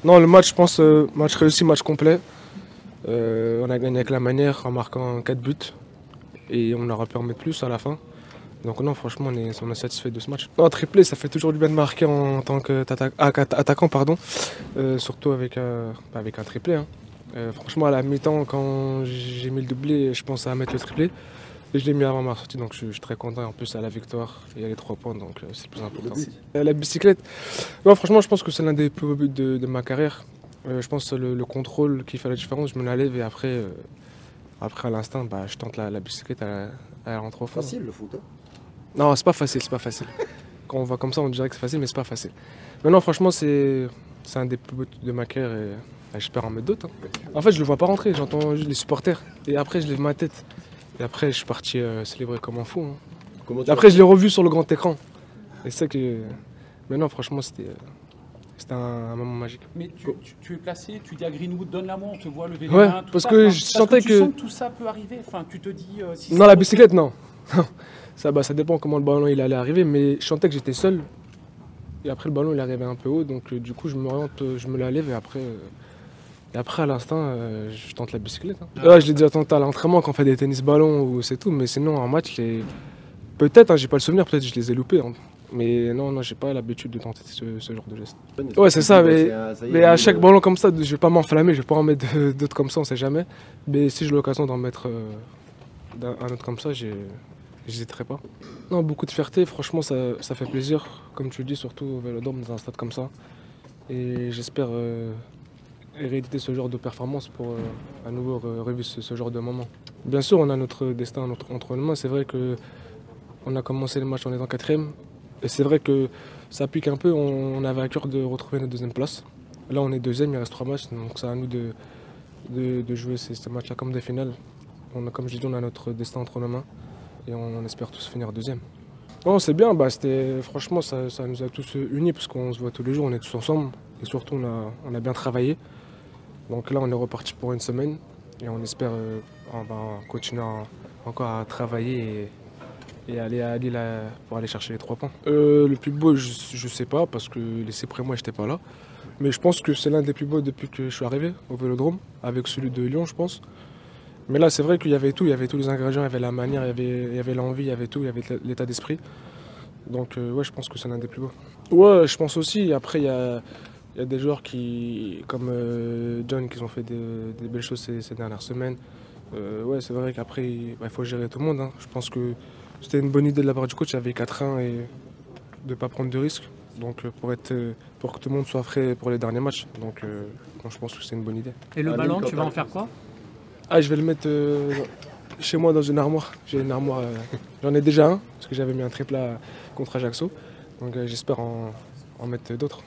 Non, le match, je pense, match réussi, match complet. On a gagné avec la manière en marquant 4 buts et on aura pu en mettre plus à la fin. Donc non, franchement, on est satisfait de ce match. Non, triplé, ça fait toujours du bien de marquer en tant qu'attaquant, pardon. Surtout avec un triplé, hein. Franchement, à la mi-temps, quand j'ai mis le doublé, je pensais à mettre le triplé. Et je l'ai mis avant ma sortie, donc je suis très content. En plus, à la victoire, il y a les 3 points, donc c'est le plus important. La bicyclette, non, franchement, je pense que c'est l'un des plus beaux buts de ma carrière. Je pense que le contrôle qui fait la différence, je me la lève et après à l'instinct, bah, je tente la bicyclette, elle rentre au fond. Facile le foot, hein. Non, c'est pas facile, c'est pas facile. Quand on voit comme ça, on dirait que c'est facile, mais c'est pas facile. Mais non, franchement, c'est un des plus beaux de ma carrière et j'espère en mettre d'autres, hein. En fait, je le vois pas rentrer, j'entends juste les supporters. Et après, je lève ma tête. Et après, je suis parti célébrer comme un fou, hein. Comment Et après, je l'ai revu sur le grand écran. Et c'est ça que. Mais non, franchement, c'était un moment magique. Mais tu es placé, tu dis à Greenwood, donne la main, on te voit lever les Ouais, mains. Tout parce ça. que Enfin, je sentais tu que. sens que tout ça peut arriver. Enfin, tu te dis. Si Non, ça la peut- bicyclette, non. Ça, bah, ça dépend comment le ballon il allait arriver, mais je sentais que j'étais seul. Et après, le ballon il arrivait un peu haut, donc du coup, je m'oriente, je me la lève et après à l'instant, je tente la bicyclette, hein. Ouais, je l'ai déjà tenté à l'entraînement quand on fait des tennis ballons ou c'est tout, mais sinon en match, peut-être, hein, j'ai pas le souvenir, peut-être que je les ai loupés, hein. Mais non, j'ai pas l'habitude de tenter ce genre de geste. Ouais, c'est ça, mais à chaque ballon comme ça, je vais pas m'enflammer, je vais pas en mettre d'autres comme ça, on sait jamais. Mais si j'ai l'occasion d'en mettre un autre comme ça, j'hésiterai pas. Non, beaucoup de fierté, franchement, ça fait plaisir, comme tu le dis, surtout au Vélodrome, dans un stade comme ça. Et j'espère hériter ce genre de performance pour à nouveau revivre ce genre de moment. Bien sûr, on a notre destin entre les mains. C'est vrai qu'on a commencé le match en étant quatrième. Et c'est vrai que ça pique un peu. On avait à cœur de retrouver notre deuxième place. Là, on est deuxième, il reste 3 matchs. Donc c'est à nous de jouer ces matchs-là comme des finales. Comme je dis, on a notre destin entre nos mains. Et on espère tous finir deuxième. Non, c'est bien. Bah, franchement, ça nous a tous unis parce qu'on se voit tous les jours, on est tous ensemble. Et surtout, on a bien travaillé. Donc là, on est reparti pour une semaine et on espère on va continuer encore à travailler et aller à Lille pour aller chercher les 3 points. Le plus beau, je sais pas parce que les 6 premiers mois, j'étais pas là. Mais je pense que c'est l'un des plus beaux depuis que je suis arrivé au Vélodrome, avec celui de Lyon, je pense. Mais là, c'est vrai qu'il y avait tout, il y avait tous les ingrédients, il y avait la manière, il y avait l'envie, il y avait tout, il y avait l'état d'esprit. Donc ouais, je pense que c'est l'un des plus beaux. Ouais, je pense aussi. Après, il y a des joueurs comme John qui ont fait des belles choses ces dernières semaines. Ouais, c'est vrai qu'après, il faut gérer tout le monde, hein. Je pense que c'était une bonne idée de la part du coach avec 4-1 et de ne pas prendre de risques. Donc pour que tout le monde soit frais pour les derniers matchs. Donc je pense que c'est une bonne idée. Et le ballon, tu vas en faire quoi? Ah, je vais le mettre chez moi dans une armoire. J'ai une armoire, j'en ai déjà un parce que j'avais mis un triple contre Ajaccio. Donc j'espère en mettre d'autres.